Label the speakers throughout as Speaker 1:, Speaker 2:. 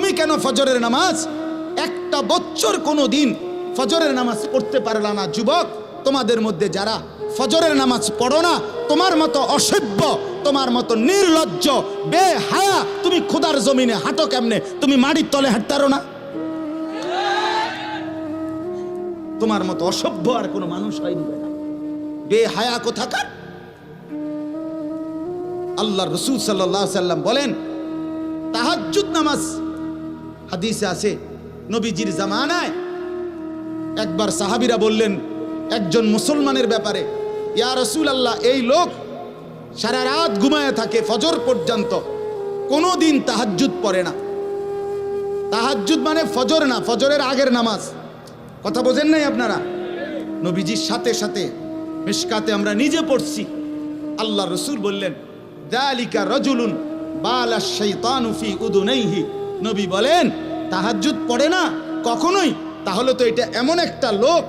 Speaker 1: তুমি কেন ফজরের নামাজ একটা বছর কোনো দিন ফজরের নামাজ পড়তে পারলা না? যুবক, তোমাদের মধ্যে যারা ফজরের নামাজ পড়ো না, তোমার মতো অসভ্য, তোমার মতো নির্লজ্জ, বেহায়া তুমি খোদার জমিনে হাঁটো কেমনে? তুমি মাটির তলে হাঁটতে পারো না? তোমার মতো অসভ্য আর কোনো মানুষ হয়নি, বেহায়া কোথাকার। আল্লাহর রাসূল সাল্লাল্লাহু আলাইহি সাল্লাম বলেন, তাহাজ্জুদ নামাজ, হাদিসে আছে নবীজির জামানায় একবার সাহাবীরা বললেন একজন মুসলমানের ব্যাপারে, ইয়া রাসূলুল্লাহ, এই লোক সারা রাত ঘুমায় থাকে ফজর পর্যন্ত, কোনো দিন তাহাজ্জুদ পড়ে না। তাহাজ্জুদ মানে ফজর না, ফজরের আগের নামাজ। কথা বোঝেন নাই আপনারা? নবীজির সাথে সাথে মিশকাতে আমরা নিজে পড়ছি, আল্লাহ রাসূল বললেন, যালিকা রাজুলুন বালা শাইতানু ফি উদুনাইহি। নবী বলেন, তাহাজ্জুদ পড়ে না কখনোই, তাহলে তো এটা এমন একটা লোক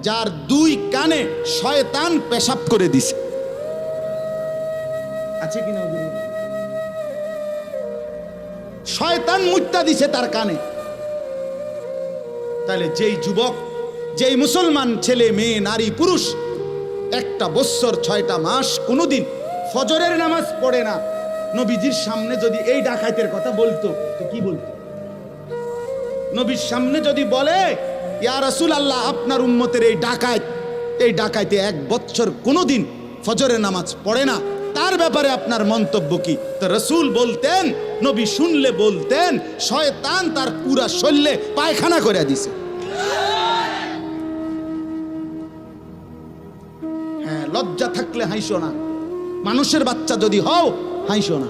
Speaker 1: যার দুই কানে শয়তান পেশাব করে দিছে। আছে কিনা? শয়তান মুত্তা দিছে তার কানে। তাহলে যেই যুবক, যেই মুসলমান ছেলে মেয়ে নারী পুরুষ একটা বছর 6টা মাস কোনোদিন ফজরের নামাজ পড়ে না, নবীজির সামনে যদি এই ডাকাতের কথা বলতো তো কি বলতো? নবীর সামনে যদি বলে, ইয়া রাসূলুল্লাহ, আপনার উম্মতের এই ডাকাইতে 1 বছর কোনোদিন ফজরের নামাজ পড়ে না, তার ব্যাপারে আপনার মন্তব্য কি? তো রাসূল বলতেন, নবী শুনলে বলতেন, শয়তান তার পুরা শরীরে পায়খানা করে দিছে। হ্যাঁ, লজ্জা থাকলে হাসো না, মানুষের বাচ্চা যদি হও হাসো না।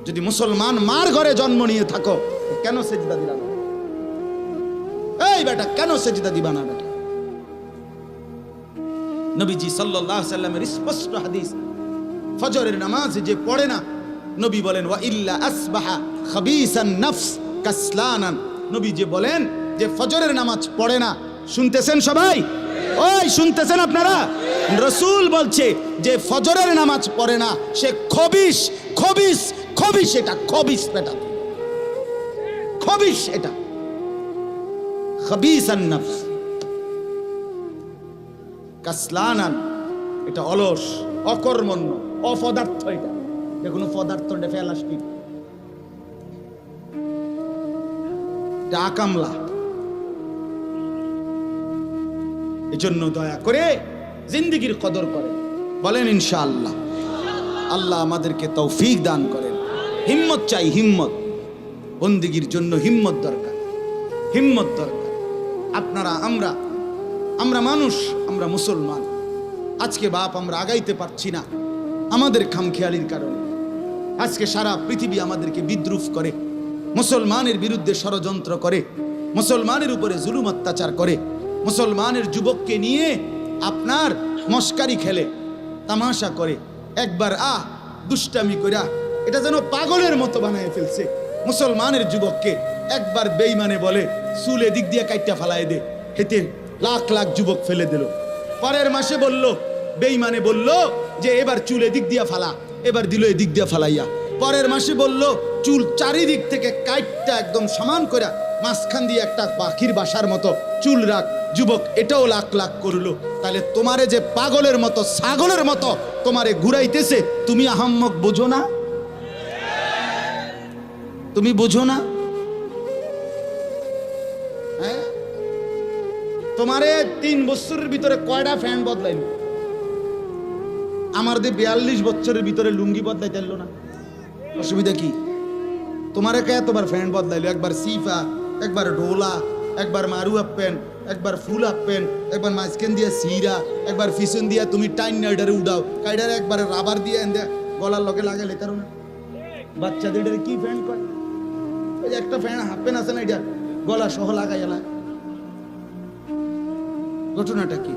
Speaker 1: যদি মুসলমান মার ঘরে জন্ম নিয়ে থাকো, কেন সেজদা দিলা না? এই বেটা, কেন সেজদা দিবা না বেটা? নবীজি সাল্লাল্লাহু আলাইহি সাল্লামের স্পষ্ট হাদিস, ফজরের নামাজ যে পড়ে না, নবী বলেন, ওয়া ইল্লা আসবাহা খাবিসান নফস কাসলানান। নবী যে বলেন যে ফজরের নামাজ পড়ে না, শুনতেছেন সবাই? ওই শুনতেছেন আপনারা? রাসূল বলছে যে ফজরের নামাজ পড়ে না, সে খবিস, খবিস, খবিস, এটা খবিস বেটা, খবিস, এটা খাবিসান নফস কাসলানান, এটা অলস, অকর্মণ্য, অপদার্থ। এটা কোনো পদার্থ ফেলাস্টিক, ডাকামলা। এজন্য দয়া করে জিন্দেগির কদর করেন, বলেন ইনশাআল্লাহ। আল্লাহ আমাদেরকে তৌফিক দান করেন। হিম্মত চাই, হিম্মত। বন্দেগীর জন্য হিম্মত দরকার, হিম্মত দরকার। আপনারা, আমরা মানুষ, আমরা মুসলমান। আজকে বাপ আমরা আগাইতে পারছি না আমাদের খামখেয়ালির কারণে। আজকে সারা পৃথিবী আমাদেরকে বিদ্রুপ করে, মুসলমানের বিরুদ্ধে ষড়যন্ত্র করে, মুসলমানের উপরে জুলুম অত্যাচার করে, মুসলমানের যুবককে নিয়ে আপনার মস্কারি খেলে, তামাশা করে, একবার দুষ্টামি কইরা এটা যেন পাগলের মতো বানায় ফেলছে। মুসলমানের যুবককে একবার বেঈমানে বলে চুল এদিক দিয়ে কাইটা ফালায় দে, হেতে লাখ লাখ যুবক ফেলে দিল। পরের মাসে বলল, বেঈমানে বলল যে এবার চুল এদিক দিয়া ফালা, এবার দিল এদিক দিয়া ফালাইয়া। পরের মাসে বলল চুল চারিদিক থেকে কাইটটা একদম সমান করে মাঝখান দিয়ে একটা পাখির বাসার মতো চুল রাখ। যুবক এটাও লাখ লাখ করলো। তাহলে তোমারে যে পাগলের মতো, ছাগলের মতো তোমারে ঘুরাইতেছে, তুমি আহাম্মক বোঝো না? তুমি বোঝো না? হ্যাঁ, তোমারে 3 বছরের ভিতরে কয়টা ফ্যান বদলাইল? আমার দিয়ে 42 বছরের ভিতরে লুঙ্গি বদলাইতে পারলো না। অসুবিধা কি? তোমারে কে এতবার ফ্যান বদলাইলো? একবার সিফা, একবার ডোলা, একবার মারু আপ প্যান্ট, একবার ফুল আপ প্যান্ট, একবার মাঝখান দিয়ে সিরা, একবার পিছন দিয়া তুমি টাইন নাইডারে উড়াও, কাইডারে একবার রাবার দিয়ে এনে গলার লগে লাগালে কারণ বাচ্চাদের কি ফ্যান করে? ওই যে একটা ফ্যান হাফ প্যান্ট আছে না, এটা গলা সহ লাগাইলা। ঘটনাটা কি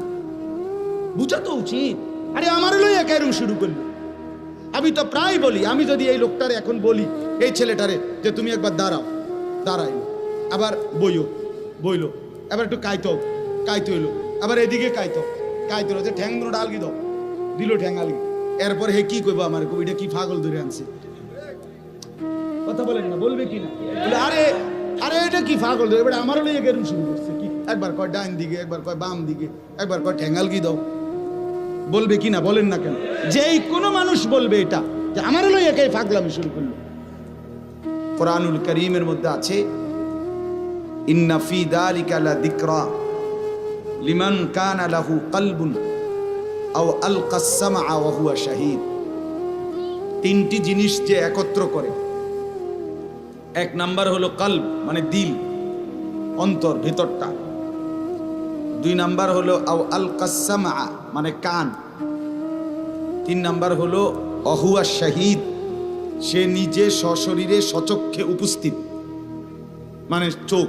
Speaker 1: বুঝা তো উচিত। আরে আমার লইয়া কেরম শুরু করলো? আমি তো প্রায় বলি, আমি যদি এই লোকটারে এখন বলি, এই ছেলেটারে যে তুমি একবার দাঁড়াও, দাঁড়াইলো, আবার বইলো, আবার একটু কাইতে হইলো, আবার এদিকে কাইতো যে ঠ্যাং দুটো আলগি দাও, দিল ঠ্যাং আলগি। এরপর হে কি কইবো আমার, কবিটা কি পাগল ধরে আনছে? কথা বলেন না, বলবে কি না? বলে আরে আরে এটা কি পাগল, এবার আমারও লইয়া কেরম শুরু করছে কি, একবার কয় ডাইন দিকে, একবার কয় বাম দিকে, একবার কয় ঠ্যাঙ্গাল কি দাও, বলবে কি না? বলেন না কেন? যেই কোনো মানুষ বলবে এটা যে আমারও লইয়া কে পাগলামি শুরু করলো। কোরআনুল কারীমের মধ্যে আছে ইন্না ফি যালিকা লা যিকরা লিমান কানা লাহু কলবুন আও আলকাস সামআ ওয়া হুয়া শাহীদ। তিনটি জিনিস যে একত্র করে, এক নাম্বার হলো কলব মানে দিল, অন্তর, ভিতরটা। দুই নাম্বার হলো আও আলকাস সামআ মানে কান। তিন নাম্বার হলো ওয়া হুয়া শাহীদ, সে নিজে সশরীরে সচক্ষে উপস্থিত, মানে চোখ,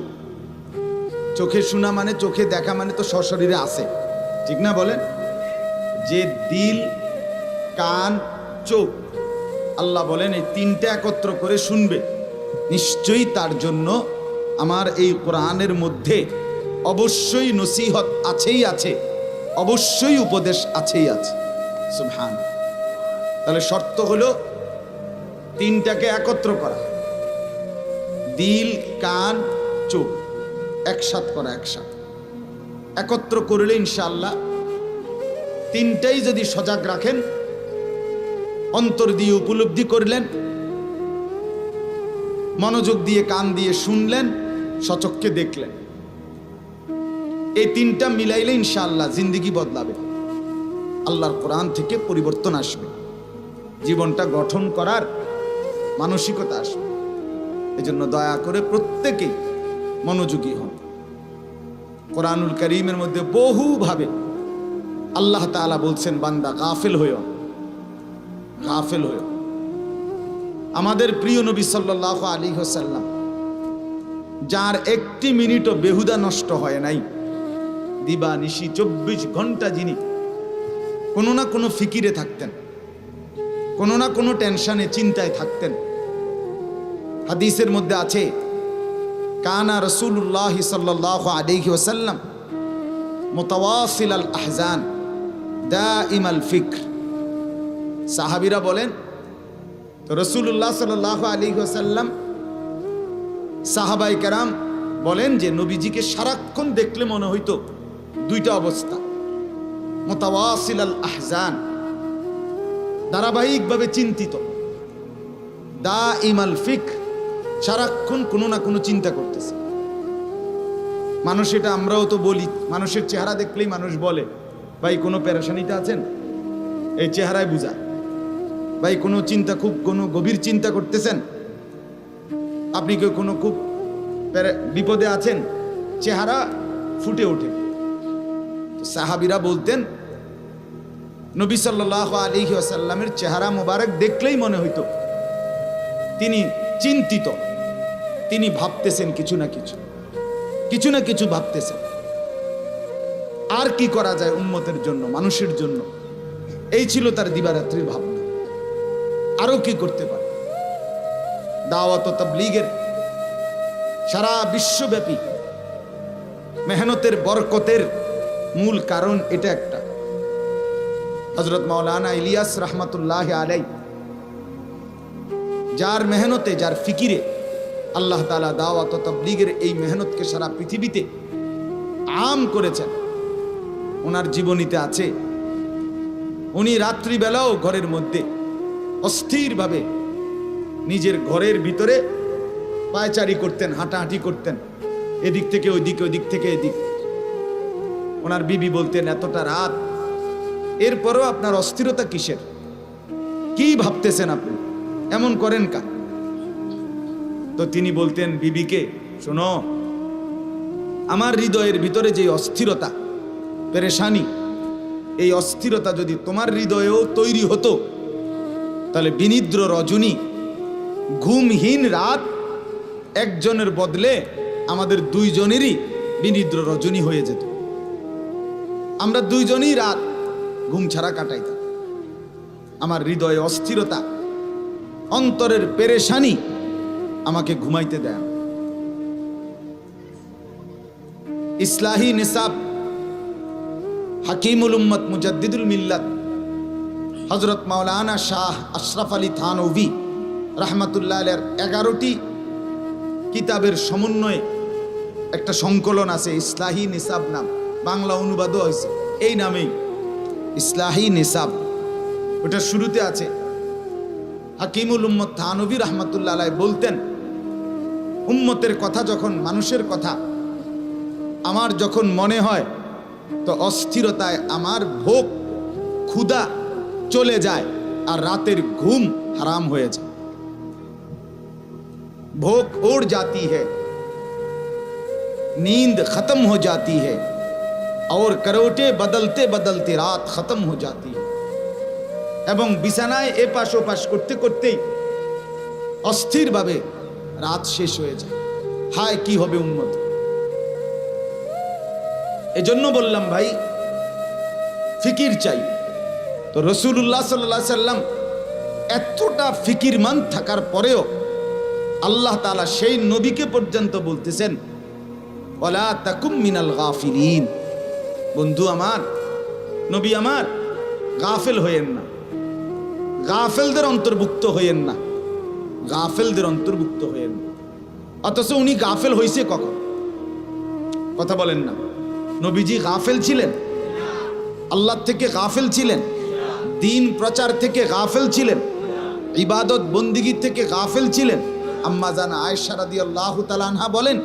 Speaker 1: চোখে শোনা মানে চোখে দেখা মানে তো সশরীরে আছে, ঠিক না বলেন? যে দিল, কান, চোখ, আল্লাহ বলেন এই তিনটা একত্র করে শুনবে, নিশ্চয়ই তার জন্য আমার এই কোরআনের মধ্যে অবশ্যই নসিহত আছেই আছে, অবশ্যই উপদেশ আছেই আছে। সুবহান। তাহলে শর্ত হলো তিনটাকে একত্র করা, দিল, কান, চোখ একসাথ করা, একসাথ একত্র করলে ইনশাআল্লাহ তিনটাই যদি সজাগ রাখেন, অন্তর দিয়ে উপলব্ধি করলেন, মনোযোগ দিয়ে কান দিয়ে শুনলেন, সচক্ষে দেখলেন, এই তিনটা মিলাইলে ইনশাআল্লাহ জিন্দেগি বদলাবে, আল্লাহর কোরআন থেকে পরিবর্তন আসবে, জীবনটা গঠন করার মানসিকতা আসবে। এজন্য দয়া করে প্রত্যেকেই মনোযোগী হন। কোরআনুল কারীমের মধ্যে বহুভাবে আল্লাহ তাআলা বলছেন বান্দা গাফিল হইও, গাফিল হইও। আমাদের প্রিয় নবী সাল্লাল্লাহু আলাইহি ওয়াসাল্লাম, যার একটি মিনিটও বেহুদা নষ্ট হয় নাই, দিবা নিশি 24 ঘন্টা যিনি কোনো না কোনো ফিকিরে থাকতেন, কোনো না কোনো টেনশনে চিন্তায় থাকতেন। হাদিসের মধ্যে আছে কানা রাসূলুল্লাহ সাল্লাল্লাহু আলাইহি ওয়াসাল্লাম মুতাওয়াসিল আল আহজান দাইমাল ফিক্র। সাহাবীরা বলেন তো রাসূলুল্লাহ সাল্লাল্লাহু আলাইহি ওয়াসাল্লাম, সাহাবায়ে কেরাম বলেন যে নবীজিকে সারাক্ষণ দেখলে মনে হইতো দুইটা অবস্থা, মুতাওয়াসিল আল আহজান ধারাবাহিকভাবে চিন্তিত, দাইমাল ফিক্র সারাক্ষণ কোনো না কোনো চিন্তা করতেছে। মানুষ, এটা আমরাও তো বলি, মানুষের চেহারা দেখলেই মানুষ বলে ভাই কোনো পেরেশানিতে আছেন, এই চেহারায় বুঝায়। ভাই কোনো চিন্তা, খুব কোনো গভীর চিন্তা করতেছেন, আপনি কেউ কোনো খুব বিপদে আছেন, চেহারা ফুটে ওঠে। সাহাবীরা বলতেন নবী সাল্লাল্লাহু আলাইহি ওয়াসাল্লামের চেহারা মোবারক দেখলেই মনে হইতো তিনি চিন্তিত, তিনি ভাবতেছেন কিছু না কিছু, কিছু না কিছু ভাবতেছেন। আর কি করা যায় উম্মতের জন্য, মানুষের জন্য, এই ছিল তার দিবারাত্রির ভাবনা। আরো কি করতে পারে? দাওয়াত ও তাবলীগের সারা বিশ্বব্যাপী মেহনতের বরকতের মূল কারণ এটা একটা। হযরত মাওলানা ইলিয়াস রাহমাতুল্লাহি আলাইহি, যার মেহনতে, যার ফিকিরে আল্লাহ তাআলা দাওয়াত ও তাবলীগের এই মেহনতকে সারা পৃথিবীতে আম করেছেন, ওনার জীবনীতে আছে উনি রাত্রিবেলাও ঘরের মধ্যে অস্থিরভাবে নিজের ঘরের ভিতরে পায়চারি করতেন, হাঁটাহাঁটি করতেন, এদিক থেকে ওইদিক, ওইদিক থেকে এদিক। ওনার বিবি বলতেন এতটা রাত, এরপরও আপনার অস্থিরতা কিসের? কি ভাবতেছেন আপনি? এমন করেন কা? তো তিনি বলতেন বিবিকে, শোনো, আমার হৃদয়ের ভিতরে যে অস্থিরতা, পেরেশানি, এই অস্থিরতা যদি তোমার হৃদয়েও তৈরি হতো তাহলে বিনিদ্র রজনী, ঘুমহীন রাত একজনের বদলে আমাদের দুইজনেরই বিনিদ্র রজনী হয়ে যেত। আমরা দুইজনই রাত ঘুম ছাড়া কাটাইতাম। আমার হৃদয়ে অস্থিরতা, অন্তরের পেরেশানি আমাকে ঘুমাইতে দেয়। ইসলাহি নিসাব হাকিমুল উম্মত মুজাদ্দিদুল মিল্লাত হযরত মাওলানা শাহ আশরাফ আলী থানভী রহমাতুল্লাহ আলাইহির 11টি কিতাবের সমন্বয়ে একটা সংকলন আছে, ইসলাহি নিসাব নাম, বাংলা অনুবাদও হয়েছে এই নামেই, ইসলাহি নিসাব। ওটার শুরুতে আছে হাকিমুল উম্মত থানভী রহমাতুল্লাহ আলাইহি বলতেন, উম্মতের কথা যখন, মানুষের কথা আমার যখন মনে হয়, তো অস্থিরতায় আমার ভোগ ক্ষুধা চলে যায় আর রাতের ঘুম হারাম হয়ে যায়। भूख उड़ जाती है, नींद खत्म हो जाती है और करवटे बदलते बदलते रात खत्म हो जाती है। এবং বিছানায় এপাশ ওপাশ করতে করতেই অস্থির ভাবে রাত শেষ হয়ে যায়। হায় কি হবে উম্মত। এজন্য বললাম ভাই, ফিকির চাই। তো রাসূলুল্লাহ সাল্লাল্লাহু আলাইহি সাল্লাম এতটা ফিকিরমান থাকার পরেও আল্লাহ তাআলা সেই নবীকে পর্যন্ত বলতেছেন, ওয়ালা তাকুম মিনাল গাফিলিন। বন্ধু আমার, নবী আমার, গাফেল হইয়েন না, গাফেলদের অন্তর্ভুক্ত হইয়েন না, গাফেলদের অন্তর্ভুক্ত হইয়েন না। অথচ উনি গাফেল হইছে কখন? কথা বলেন না। নবীজি গাফেল ছিলেন? আল্লাহ থেকে গাফেল ছিলেন? দিন প্রচার থেকে গাফেল ছিলেন? ইবাদত বন্দিগি থেকে গাফেল ছিলেন? আম্মা জান আয়েশা রাদিয়াল্লাহু তাআলা আনহা বলেন,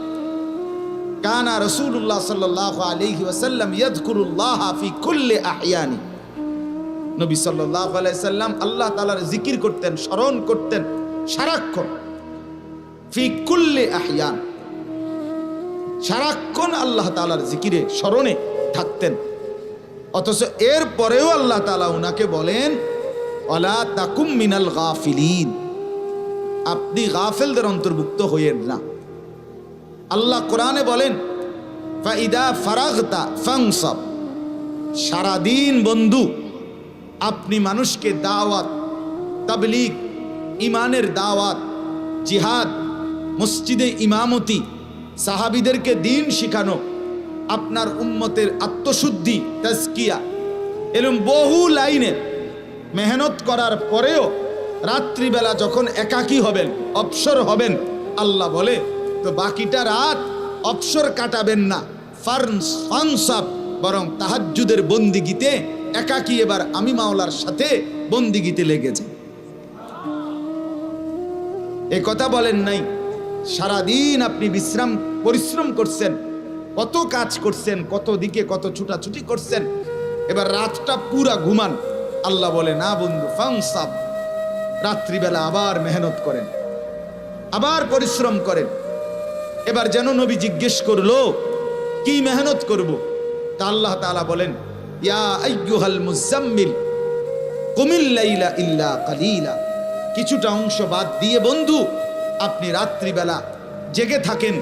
Speaker 1: কানা রাসূলুল্লাহ সাল্লাল্লাহু আলাইহি ওয়াসাল্লাম ইয়াযকুরুল্লাহ ফি কুল্লি আহয়ানি। নবী সাল্লাল্লাহু আলাইহি সাল্লাম আল্লাহ তাআলার জিকির করতেন, স্মরণ করতেন সারাক্ষণ। ফি কুল্লি আহয়ান, সারাক্ষণ আল্লাহ তাআলার জিকিরে স্মরণে থাকতেন। অথচ এর পরেও আল্লাহ তাআলা উনাকে বলেন, ওয়ালা তাকুম মিনাল গাফিলিন, আপনি গাফেলদের অন্তর্ভুক্ত হইয়েন না। আল্লাহ কোরআনে বলেন, ফাইদা ফারাগতা ফানসাব, সারাদিন বন্ধু আপনি মানুষকে দাওয়াত, তাবলীগ, ইমানের দাওয়াত, জিহাদ, মসজিদে ইমামতি, সাহাবীদেরকে দ্বীন শিখানো, আপনার উম্মতের আত্মশুদ্ধি, তাজকিয়া, এরকম বহু লাইনে মেহনত করার পরেও রাত্রিবেলা যখন একাকী হবেন, অবসর হবেন, আল্লাহ বলে তো বাকিটা রাত অবসর কাটাবেন না, ফানসাব, বরং তাহাজ্জুদের বন্দিগিতে একাকী এবার আমি মাওলার সাথে বন্দিগিতে লেগেছে। এ কথা বলেন নাই সারাদিন আপনি পরিশ্রম করছেন, কত কাজ করছেন, কত দিকে কত ছুটাছুটি করছেন, এবার রাতটা পুরা ঘুমান। আল্লাহ বলে না বন্ধু, ফানসাব, রাত্রিবেলা আবার মেহনত করেন, আবার পরিশ্রম করেন। এবার যেন নবী জিজ্ঞেস করলো কি মেহনত করব? তা আল্লাহ তাআলা বলেন, ইয়া আইয়ুহাল মুজাম্মিল কুমিল লাইলা ইল্লা কালিলা, কিছুটা অংশ বাদ দিয়ে বন্ধু আপনি রাত্রিবেলা জেগে থাকেন,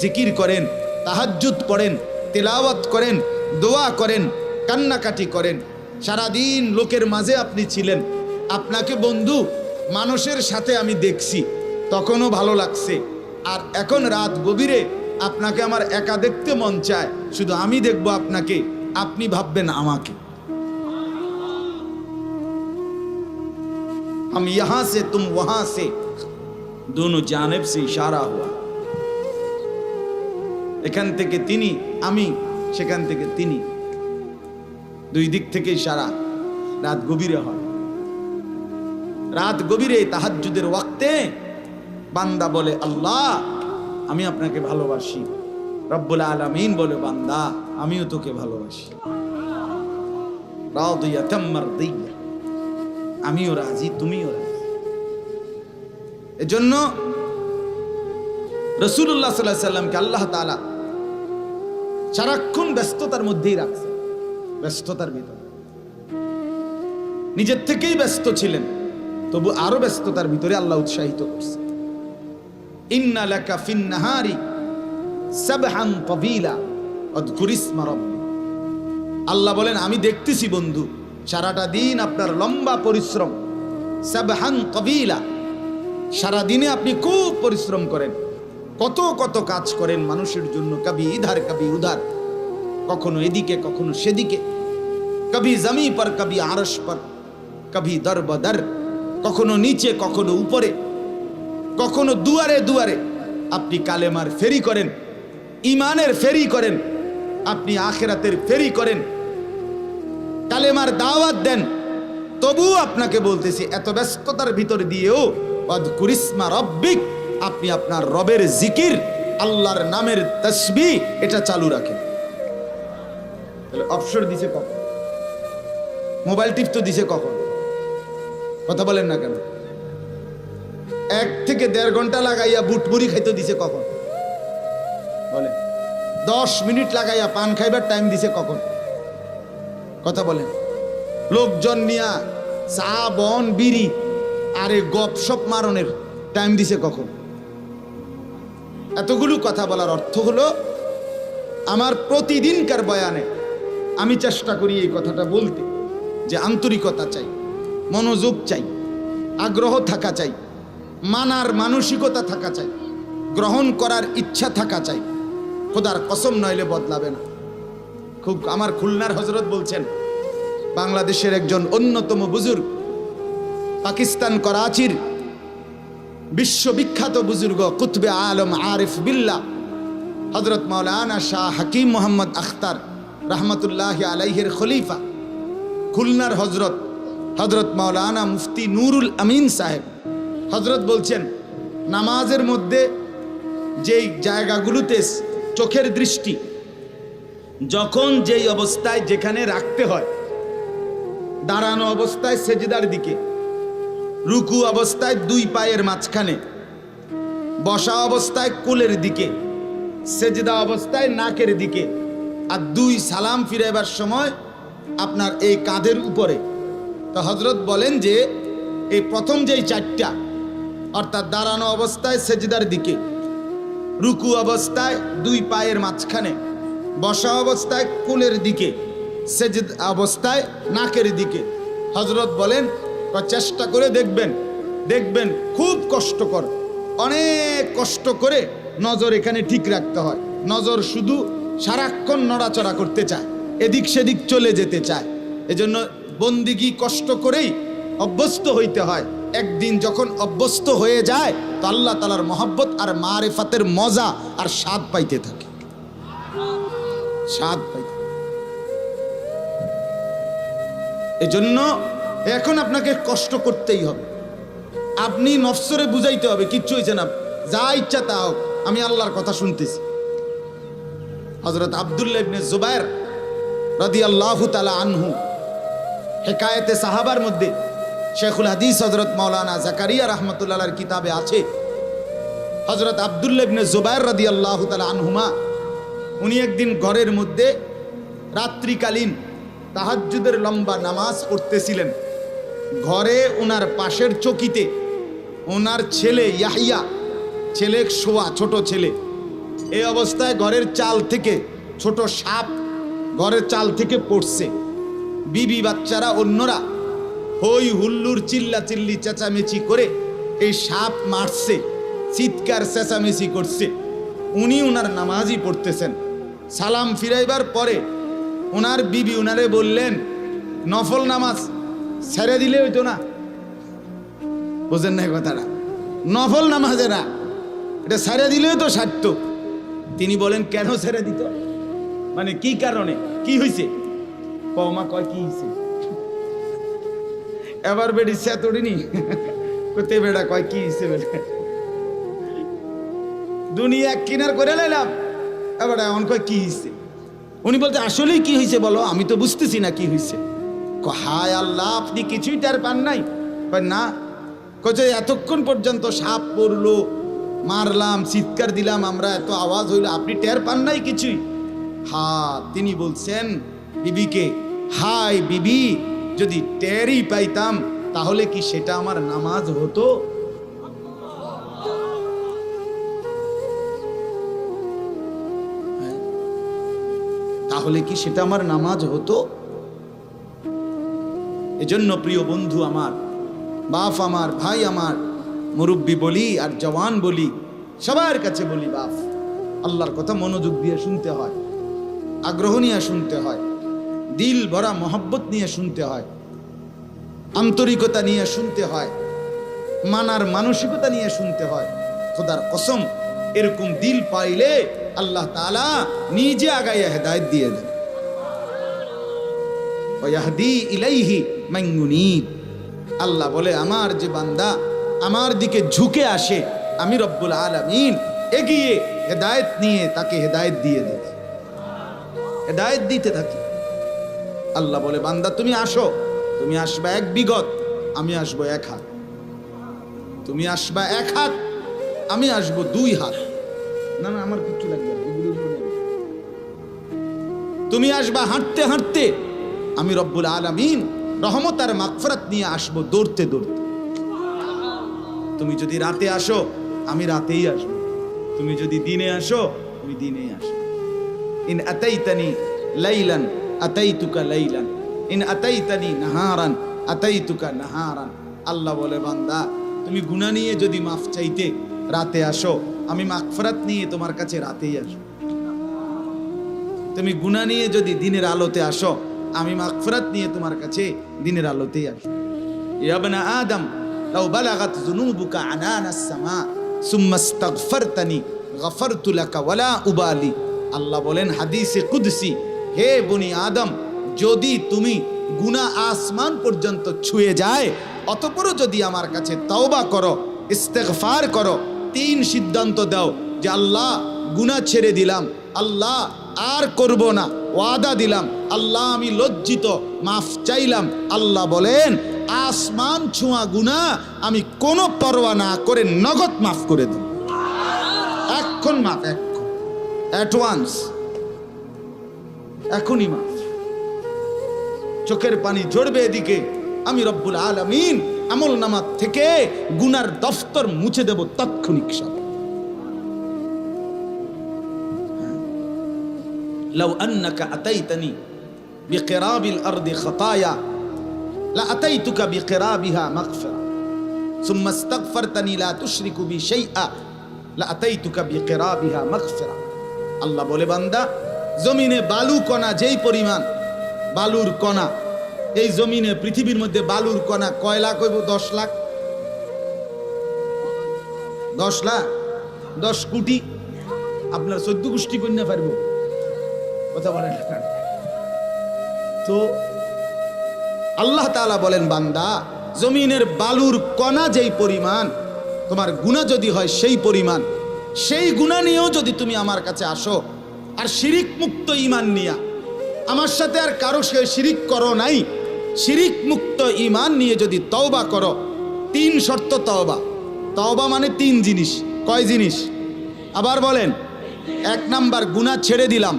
Speaker 1: জিকির করেন, তাহাজ্জুদ পড়েন, তেলাওয়াত করেন, দোয়া করেন, কান্নাকাটি করেন। সারাদিন লোকের মাঝে আপনি ছিলেন, আপনাকে বন্ধু মানুষের সাথে আমি দেখছি, তখনও ভালো লাগছে, আর এখন রাত গভীরে আপনাকে আমার একা দেখতে মন চায়, শুধু আমি দেখব আপনাকে, আপনি ভাববেন আমাকে। हम यहां से तुम वहां से, दोनों जानिब से इशारा हुआ। এখান থেকে তিনি, আমি সেখান থেকে তিনি, দুই দিক থেকে ইশারা। রাত গভীরে হয়, রাত গভীরে তাহাজ্জুদের ওয়াক্তে বান্দা বলে, আল্লাহ আমি আপনাকে ভালোবাসি। রব্বুল আলামিন বলে, বান্দা আমিও তোকে ভালোবাসি। রাদিয়াতাম মারদিয়া, আমিও রাজি, তুমিও রাজি। এজন্য রাসূলুল্লাহ সাল্লাল্লাহু আলাইহি সাল্লামকে আল্লাহ তাআলা সারাক্ষণ ব্যস্ততার মধ্যেই রাখছে, ব্যস্ততার ভিতরে। নিজের থেকেই ব্যস্ত ছিলেন, তবু আরো ব্যস্ততার ভিতরে আল্লাহ উৎসাহিত করছে। ইন্না লাকা ফিন নাহারি সাবহান তাবিলা আযকুর ইসমা রাব্বি। আল্লাহ বলেন, আমি দেখতেছি বন্ধু সারাটা দিন আপনার লম্বা পরিশ্রম, সাবহান তাবিলা, সারা দিনে আপনি খুব পরিশ্রম করেন, কত কত কাজ করেন মানুষের জন্য, কবি ইধার কবি উধার, কখনো এদিকে কখনো সেদিকে, কবি জমি পর কবি আরশ পর, কবি দর বদর, কখনো নিচে কখনো উপরে, কখনো দুয়ারে দুয়ারে আপনি কালেমার ফেরি করেন, ইমানের ফেরি করেন, আপনি আখিরাতের ফেরি করেন, কালেমার দাওয়াত দেন। তবুও আপনাকে বলতেছি, এত ব্যস্ততার ভিতর দিয়েও ওয়াযকুর ইসমা রাব্বিক, আপনি আপনার রবের জিকির, আল্লাহর নামের তাসবিহ এটা চালু রাখেন। তাহলে অবসর দিছে কখন? মোবাইল টিপ তো দিছে কখন? কথা বলেন না কেন? 1 থেকে 1.5 ঘন্টা লাগাইয়া বুটমুড়ি খাইতে দিছে কখন? বলেন। 10 মিনিট লাগাইয়া পান খাইবার টাইম দিছে কখন? কথা বলেন। লোকজন নিয়া চা বন বিড়ি আরে গপসপ মারনের টাইম দিছে কখন? এতগুলো কথা বলার অর্থ হলো, আমার প্রতিদিনকার বয়ানে আমি চেষ্টা করি এই কথাটা বলতে, যে আন্তরিকতা চাই, মনোযোগ চাই, আগ্রহ থাকা চাই, মানার মানসিকতা থাকা চাই, গ্রহণ করার ইচ্ছা থাকা চাই। খোদার কসম নইলে বদলাবে না। খুব আমার খুলনার হযরত বলছেন, বাংলাদেশের একজন অন্যতম বুজুর্গ, পাকিস্তান করাচির বিশ্ববিখ্যাত বুজুর্গ কুতবে আলম আরিফ বিল্লাহ হযরত মাওলানা শাহ হাকিম মোহাম্মদ আখতার রহমতুল্লাহ আলাইহির খলিফা, খুলনার হযরত মাওলানা মুফতি নুরুল আমিন সাহেব হযরত বলছেন, নামাজের মধ্যে যেই জায়গাগুলোতে চোখের দৃষ্টি যখন যেই অবস্থায় যেখানে রাখতে হয়, দাঁড়ানো অবস্থায় সেজদার দিকে, রুকু অবস্থায় 2 পায়ের মাঝখানে, বসা অবস্থায় কোলের দিকে, সেজদা অবস্থায় নাকের দিকে, আর 2 সালাম ফিরাইবার সময় আপনার এই কাঁধের উপরে। তো হযরত বলেন যে এই প্রথম যেই 4টা, অর্থাৎ দাঁড়ানো অবস্থায় সেজদার দিকে, রুকু অবস্থায় 2 পায়ের মাঝখানে, বসা অবস্থায় কোলের দিকে, সেজদা অবস্থায় নাকের দিকে, হযরত বলেন চেষ্টা করে দেখবেন খুব কষ্টকর, অনেক কষ্ট করে নজর এখানে ঠিক রাখতে হয়। নজর শুধু সারাক্ষণ নড়াচড়া করতে চায়, এদিক সেদিক চলে যেতে চায়। এজন্য বন্দিগি কষ্ট করেই অভ্যস্ত হইতে হয়। একদিন যখন অভ্যস্ত হয়ে যায় তো আল্লাহ তাআলার মহব্বত আর মারিফাতের মজা আর স্বাদ পাইতে থাকে, স্বাদ পাইতে। এজন্য এখন আপনাকে কষ্ট করতেই হবে। আপনি নফসরে বুঝাইতে হবে, কিচ্ছু হয়েছে না, যা ইচ্ছা তা হোক, আমি আল্লাহর কথা শুনতেছি। হযরত আব্দুল্লাহ ইবনে জুবায়ের রাদিয়াল্লাহু তাআলা আনহু, হেকায়েতে সাহাবার মধ্যে শেখুল হাদিস হযরত মাওলানা জাকারিয়া রাহমাতুল্লাহর কিতাবে আছে, হযরত আব্দুল্লাহ ইবনে জুবায়ের রাদিয়াল্লাহু তাআলা আনহুমা, উনি একদিন ঘরের মধ্যে রাত্রিকালীন তাহাজ্জুদের লম্বা নামাজ পড়তেছিলেন। ঘরে ওনার পাশের চকিতে ওনার ছেলে ইয়াহিয়া, ছেলে শোয়া, ছোট ছেলে। এই অবস্থায় ঘরের চাল থেকে ছোট সাপ ঘরের চাল থেকে পড়ছে। বিবি বাচ্চারা অন্যরা হই হুল্লুর চিল্লাচিল্লি চেঁচামেচি করে এই সাপ মারছে, চিৎকার চেঁচামেচি করছে। উনি ওনার নামাজই পড়তেছেন। সালাম ফিরাইবার পরে ওনার বিবি ওনারে বললেন, নফল নামাজ ছেড়ে দিলে হইতো না? বুঝেন না কথাটা? নফল নামাজেরা এটা ছেড়ে দিলেও তো সারত। তিনি বলেন, কেন ছেড়ে দিত? মানে কি কারণে, কি হয়েছে? কমা কয় কি হয়েছে? এবার বেড়ি সেতড়িনি কোতে বেড়া কয় কি হয়েছে? বেড়ে দুনিয়া কিনার করে লাইলাম, এবার এমন কয় কি হয়েছে? উনি বলতে, আসলেই কি হয়েছে বলো, আমি তো বুঝতেছি না কি হয়েছে। হায় আল্লাহ, আপনি কিছুই টের পান নাই? না। কচ্ছে এতক্ষণ পর্যন্ত সাপ পড়লো, মারলাম, চিৎকার দিলাম আমরা, এত আওয়াজ হইল, আপনি টের পান নাই কিছুই? তিনি বলছেন বিবিকে, হাই বিবি, যদি টেরই পাইতাম তাহলে কি সেটা আমার নামাজ হতো? তাহলে কি সেটা আমার নামাজ হতো? এজন্য প্রিয় বন্ধু আমার, বাপ আমার, ভাই আমার, মুরব্বী বলি আর জওয়ান বলি, সবার কাছে বলি, বাপ, আল্লাহর কথা মনোযোগ দিয়ে শুনতে হয়, আগ্রহ নিয়ে শুনতে হয়, দিল ভরা মহব্বত নিয়ে শুনতে হয়, আন্তরিকতা নিয়ে শুনতে হয়। মানার মানসিকতা নিয়ে শুনতে হয়। খোদার কসম, এরকম দিল পাইলে আল্লাহ তাআলা নিজে আগাইয়া হেদায়েত দিয়ে দেন। ওয়াহদি ইলাইহি মান ইউনীব। আল্লাহ বলে আমার যে বান্দা আমার দিকে ঝুঁকে আসে, আমি রব্বুল আলামিন এগিয়ে হেদায়েত নিয়ে তাকে হেদায়েত দিয়ে দেই, হেদায়েত দিতে থাকি। আল্লাহ বলে বান্দা তুমি আসো, তুমি আসবা এক বিগত, আমি আসবো এক হাত। তুমি আসবা এক হাত, আমি আসবো দুই হাত। না না, আমার কিচ্ছু লাগবে না, এগুলো নেবে। তুমি আসবা হাঁটতে হাঁটতে, আমি রব্বুল আলামিন রহমত আর মাগফিরাত নিয়ে আসবো দৌড়তে দৌড়তে। তুমি যদি রাতে আসো, আমি রাতেই আসবো। তুমি যদি দিনে আসো, আমি দিনেই আসবো। In আতাইতানি লাইলান আতাইতুকা লাইলান, in আতাইতানি নাহারান আতাইতুকা নাহারান। আল্লাহ বলে বান্দা তুমি গুনাহ নিয়ে যদি মাফ চাইতে রাতে আসো, আমি মাগফিরাত নিয়ে তোমার কাছে রাতেই আসবো। তুমি গুনাহ নিয়ে যদি দিনের আলোতে আসো, আমি মাগফিরাত নিয়ে তোমার কাছে দিনের আলোতেই আসবো। ইয়া ইবনা আদম লাউ বালাগাত যুনুবুকা আনানাস সামা সুম্মা ইস্তাগফারতানি গফারতু লাকা ওয়ালা উবালি। আল্লাহ বলেন হাদিসে কুদসি, হে বনি আদম, যদি তুমি গুনাহ আসমান পর্যন্ত ছুঁয়ে যায়, অতঃপরও যদি আমার কাছে তওবা করো, ইস্তেগফার করো, তিন সিদ্ধান্ত দাও যে আল্লাহ গুনাহ ছেড়ে দিলাম, আল্লাহ আর করব না, ওয়াদা দিলাম, আল্লাহ আমি লজ্জিত, মাফ চাইলাম। আল্লাহ বলেন আসমান ছোঁয়া গুনাহ আমি কোনো পরোয়া না করে নগদ মাফ করে দেব। এখন মাফ, এখন অ্যাডভান্স, এখনই মাফ। চোখের পানি ঝরবে এদিকে, আমি রব্বুল আলামিন আমল নামা থেকে গুনার দফতর মুছে দেব তাৎক্ষণিক সাথে। লাউ আন্নাকা আতাইতানি বিকিরাবিল আরদি খাতায়া লা আতাইতুকা বিকিরাবিহা মাগফিরা সুম্মা ইস্তাগফারতানি লা তুশরিকু বি শাইআ লা আতাইতুকা বিকিরাবিহা মাগফিরা। আল্লাহ বলে বান্দা জমিনে বালু কণা যেই পরিমাণ, বালুর কণা, এই জমিনে পৃথিবীর মধ্যে বালুর কণা কয় লাখ হইব? 10 লাখ, 10 লাখ, 10 কোটি। আপনার 14 গোষ্ঠী কন্যা পারবো? কথা বলেন। তো আল্লাহ তাআলা বলেন বান্দা জমিনের বালুর কণা যেই পরিমাণ, তোমার গুনাহ যদি হয় সেই পরিমাণ, সেই গুনাহ নিয়েও যদি তুমি আমার কাছে আসো আর শিরিক মুক্ত ঈমান নিয়া, আমার সাথে আর কারো শিরিক করো নাই, শিরিক মুক্ত ঈমান নিয়ে যদি তওবা করো, 3 শর্ত তওবা। তওবা মানে 3 জিনিস। কয় জিনিস? আবার বলেন। 1 নাম্বার গুনাহ ছেড়ে দিলাম,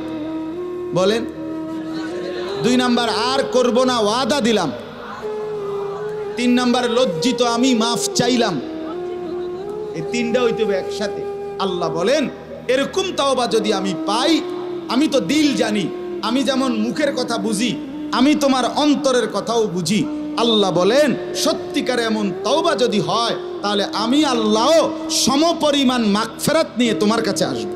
Speaker 1: বলেন। 2 নাম্বার আর করব না, ওয়াদা দিলাম। 3 নাম্বার লজ্জিত, আমি মাফ চাইলাম। এই 3টা হইতে হবে একসাথে। আল্লাহ বলেন এরকম তওবা যদি আমি পাই, আমি তো দিল জানি, আমি যেমন মুখের কথা বুঝি, আমি তোমার অন্তরের কথাও বুঝি। আল্লাহ বলেন সত্যিকারে এমন তওবা যদি হয়, তাহলে আমি আল্লাহ সমপরিমাণ মাগফিরাত নিয়ে তোমার কাছে আসব।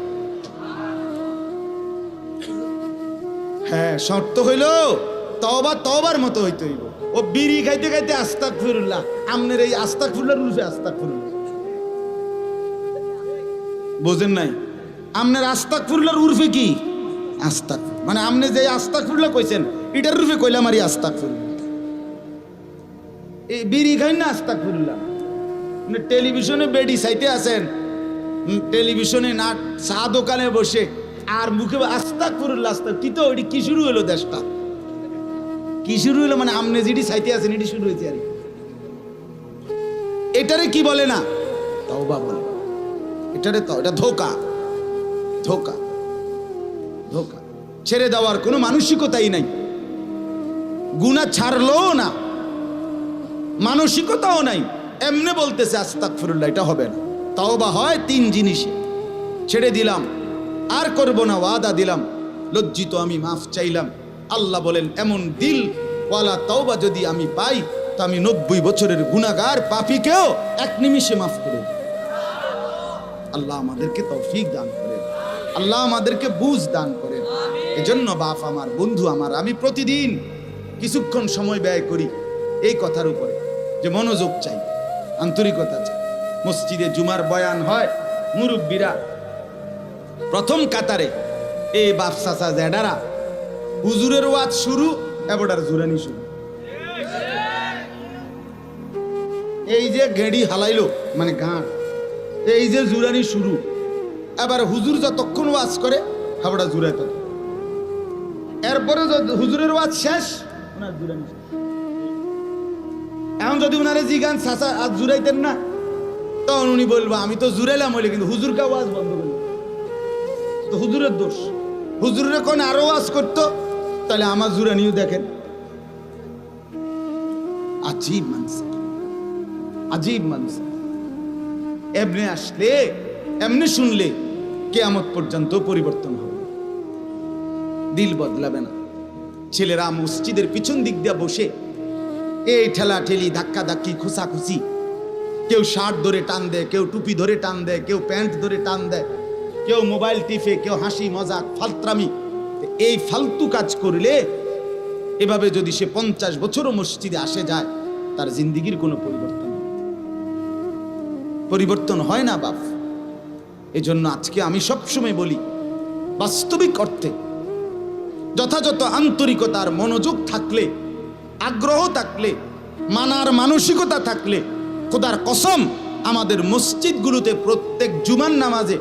Speaker 1: হ্যাঁ, শর্ত হইল তওবা তওবার মতো হইতে হইব। ও বিড়ি খাইতে খাইতে আস্তাগফিরুল্লাহ, আমনের এই আস্তাগফিরুল্লাহর রূপে আস্তাগফিরুল্লাহ বোঝেন নাই? আমনের আস্তাগফিরুল্লাহর উর্ফে কি? আস্তাগফির মানে আমনে যে আস্তাগফিরুল্লাহ কইছেন এটার রূপে কইলাম আর আস্তাগফিরুল্লাহ। এই বিড়ি খাই না আস্তাগফিরুল্লাহ, মানে টেলিভিশনে বেডি চাইতে আছেন, টেলিভিশনে না চা দোকানে বসে আর মুখে আস্তাগফিরুল্লাহ আস্তাগ, কি তো ওইটি কি শুরু হলো? দেশটা কি শুরু হলো? মানে আমনে যেটি চাইতে আছেন এটি শুরু হয়েছে। আর এটারে কি বলে না? তওবা বলে। এটারে তো এটা ধোঁকা, ধোঁকা, ধোঁকা। ছেড়ে দেওয়ার কোনো মানসিকতাই নাই, গুনাহ ছাড়লো না, মানসিকতাও নাই, এমনি বলতেছে আস্তাগফিরুল্লাহ। এটা হবে না। তওবা হয় 3 জিনিসে। ছেড়ে দিলাম, আর করব না, ওয়াদা দিলাম, লজ্জিত, আমি মাফ চাইলাম। আল্লাহ বলেন এমন দিল ওয়ালা তওবা যদি আমি পাই, তো আমি 90 বছরের গুনাহগার পাপীকেও 1 নিমিষে মাফ করে দেব। আল্লাহ আমাদেরকে তৌফিক দান করেন, আল্লাহ আমাদেরকে বুঝ দান করেন। এজন্য বাপ আমার, বন্ধু আমার, আমি প্রতিদিন কিছুক্ষণ সময় ব্যয় করি এই কথার উপরে যে মনোযোগ চাই। আন্তরিকতা চাই। মসজিদে জুমার বয়ান হয়, মুরব্বীরা প্রথম কাতারে এই বাপ চাচা জেডারা, হুজুরের ওয়াজ শুরু, এবারে জুরানি শুরু। এই যে গেড়ি হালাইলো মানে গাঁট, এই যে জুরানি শুরু। এবার হুজুর যতক্ষণ ওয়াজ করে হাবড়া জুড়াই তত, এরপরে হুজুরের ওয়াজ শেষ, ওনার জুরানি শেষ। এখন যদি উনারে জিগান চাচা আজ জুড়াইতেন না, তখন উনি বলবো আমি তো জুড়াইলাম হইলে, কিন্তু হুজুরকে ওয়াজ বন্ধ করলো, তো হুজুরের দোষ। হুজুরের কোন আরো ওয়াজ করতো, তাহলে আমার জুরানিও দেখেন। আজীব মানুষ, আজীব মানুষ। এমনি আসলে, এমনি শুনলে কিয়ামত পর্যন্ত পরিবর্তন হবে, দিল বদলাবে না। ছেলেরা মসজিদের পিছন দিক দিয়ে বসে এই ঠেলা ঠেলি, ধাক্কা ধাক্কি, খুসাখুসি, কেউ শার্ট ধরে টান দেয়, কেউ টুপি ধরে টান দেয়, কেউ প্যান্ট ধরে টান দেয়, কেউ মোবাইল টিপে, কেউ হাসি মজাক ফালত্রামি। এই ফালতু কাজ করলে, এভাবে যদি সে 50 বছরও মসজিদে আসে যায়, তার জিন্দিগির কোনো পরিবর্তন হয় না বাপ। এজন্য আজকে আমি সবসময় বলি, বাস্তবিক অর্থে যথাযথ আন্তরিকতার মনোযোগ থাকলে, আগ্রহ থাকলে, মানার মানসিকতা থাকলে, খোদার কসম আমাদের মসজিদগুলোতে প্রত্যেক জুমার নামাজে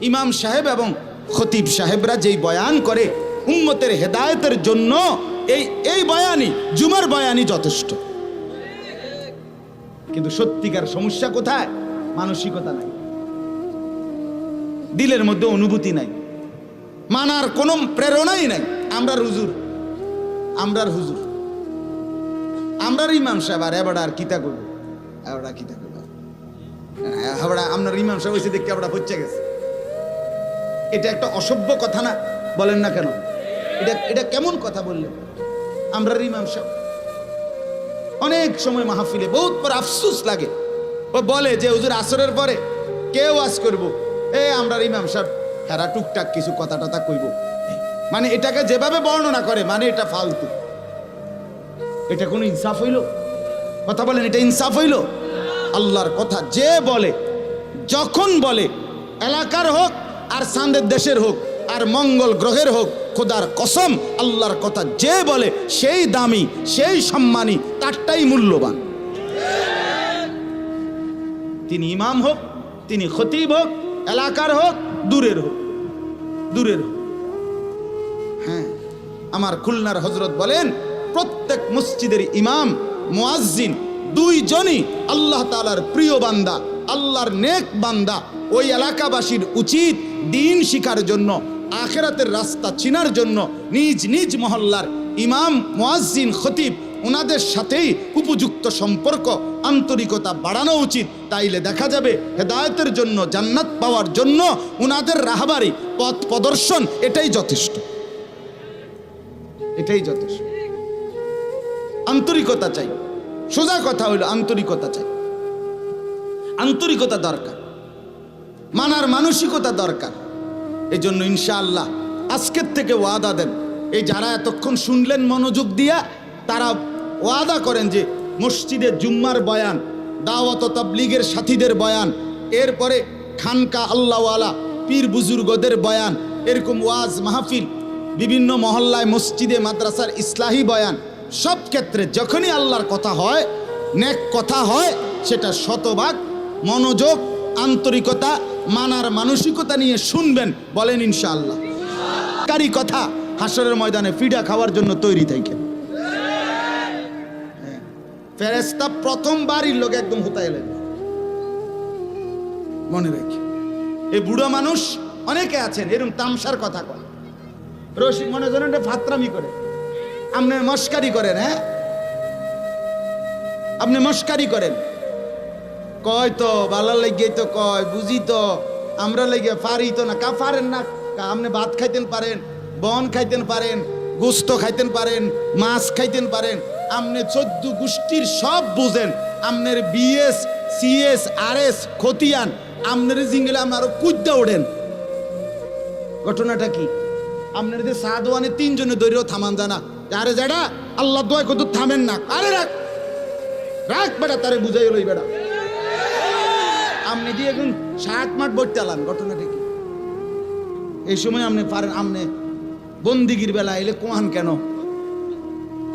Speaker 1: ইমাম সাহেব এবং খতিব সাহেবরা যেই বয়ান করে উম্মতের হেদায়েতের জন্য, এই বয়ানই, জুমার বয়ানই যথেষ্ট। কিন্তু সত্যিকার সমস্যা কোথায়? মানসিকতা নাই, দিলের মধ্যে অনুভূতি নাই, মানার কোনো প্রেরণাই নাই। আমরার হুজুর, আমরার ইমাম সাহেব, আর এবার আর কিতা করবো, এবার কিতা করবো, আপনার ইমাম সাহেব হয়েছে দেখতে আমরা পৌঁছে গেছে। এটা একটা অসভ্য কথা না? বলেন না কেন? এটা কেমন কথা বললেন? আমরার ইমাম সাহেব অনেক সময় মাহফিলে বহুত পর আফসোস লাগে, ও বলে যে হুজুর আসরের পরে কেউ ওয়াজ করবো, আমরার ইমাম সাহেব হেরা টুকটাক কিছু কথা টথা কইব, মানে এটাকে যেভাবে বর্ণনা করে, মানে এটা ফালতু। এটা কোনো ইনসাফ হইল? কথা বলেন, এটা ইনসাফ হইল? আল্লাহর কথা যে বলে, যখন বলে, এলাকার হোক আর চাঁদের দেশের হোক আর মঙ্গল গ্রহের হোক, খোদার কসম আল্লাহর কথা যে বলে সেই দামি, সেই সম্মানী, তারটাই মূল্যবান। তিনি ইমাম হোক, তিনি খতিব হোক, এলাকার হোক, দূরের হোক। হ্যাঁ, আমার খুলনার হযরত বলেন, প্রত্যেক মসজিদের ইমাম, মুয়াজ্জিন দুইজনই আল্লাহ তাআলার প্রিয় বান্দা, আল্লাহর নেক বান্দা। ওই এলাকাবাসীর উচিত দ্বীন শিখার জন্য, আখিরাতের রাস্তা চিনার জন্য নিজ নিজ মহল্লার ইমাম, মুয়াজ্জিন, খতিব ওনাদের সাথেই উপযুক্ত সম্পর্ক, আন্তরিকতা বাড়ানো উচিত। তাইলে দেখা যাবে হেদায়েতের জন্য, জান্নাত পাওয়ার জন্য ওনাদের রাহবারি, পথ প্রদর্শন, এটাই যথেষ্ট। আন্তরিকতা চাই। সোজা কথা হইল আন্তরিকতা চাই, আন্তরিকতা দরকার, মানার মানসিকতা দরকার। এই জন্য ইনশাআল্লাহ আজকের থেকে ওয়াদা দেন, এই যারা এতক্ষণ শুনলেন মনোযোগ দিয়া, তারা ওয়াদা করেন যে মসজিদে জুম্মার বয়ান, দাওয়াত ও তাবলীগের সাথীদের বয়ান, এরপরে খানকা আল্লাহওয়ালা পীর বুজুর্গদের বয়ান, এরকম ওয়াজ মাহফিল, বিভিন্ন মহল্লায়, মসজিদে, মাদ্রাসার ইসলাহি বয়ান, সব ক্ষেত্রে যখনই আল্লাহর কথা হয়, নেক কথা হয়, সেটা শতভাগ মনোযোগ, আন্তরিকতা, মানার মানসিকতা নিয়ে শুনবেন। বলেন ইনশাআল্লাহ। কারি কথা হাসরের ময়দানে ফিডা খাওয়ার জন্য তৈরি থাকেন। ফেরেশতা প্রথম বাড়ির লোক একদম হুতায় এলেন, মনে রাখি। এই বুড়ো মানুষ অনেকে আছেন এরকম তামসার কথা কয়, রসিক মনে করেন ফাতরামি করে, আপনি মস্কারি করেন। হ্যাঁ, আপনি মস্কারি করেন, কয় তো ভালো লাগে, তো কয় বুঝি তো, আমরা লেগে পারি তো না। কা পারেন না? আপনি ভাত খাইতেন পারেন, বন খাইতেন পারেন, গোস্ত খাইতেন পারেন, মাছ খাইতেন পারেন, আপনি 14 গোষ্ঠীর সব বুঝেন। আপনার বিএস, সিএস, আরএস, খতিয়ান, আপনার জিঙ্গলে আরো কুদ্দা ওঠেন। ঘটনাটা কি? আপনার যে সাদওয়ানে 3 জনে দৈর্য থামান জানা, আরে যারা আল্লাহ দোয়া কত থামেন না, আরে রাখ বেটা, তারে বুঝাই লই বেটা, আপনি দিয়ে এখন 7 মাঠ বইতে আলান, ঘটনাটা কি? এই সময় আপনি পারেন, আপনি বন্দিগির বেলা এলে কোয়ান কেন?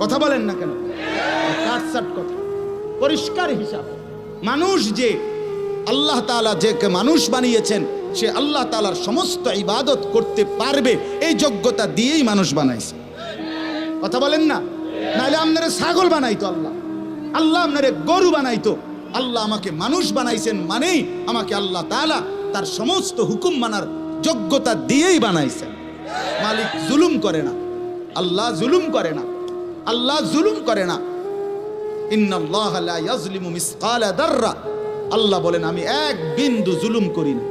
Speaker 1: কথা বলেন না কেন? কাটসাট কথা, পরিষ্কার হিসাব। মানুষ যে আল্লাহ তাআলা যে মানুষ বানিয়েছেন, সে আল্লাহ তাআলার সমস্ত ইবাদত করতে পারবে, এই যোগ্যতা দিয়েই মানুষ বানাইছে। কথা বলেন না? নাহলে আপনারা ছাগল বানাইতো আল্লাহ, আল্লাহ আপনারে গরু বানাইতো। আল্লাহ আমাকে মানুষ বানাইছেন মানেই আমাকে আল্লাহ তাআলা তার সমস্ত হুকুম মানার যোগ্যতা দিয়েই বানাইছেন। মালিক জুলুম করে না, আল্লাহ জুলুম করে না, আল্লাহ জুলুম করে না। ইন্নাল্লাহা লা ইয়াজলিমু মিসকালা দাররা, আল্লাহ বলেন আমি এক বিন্দু জুলুম করি না।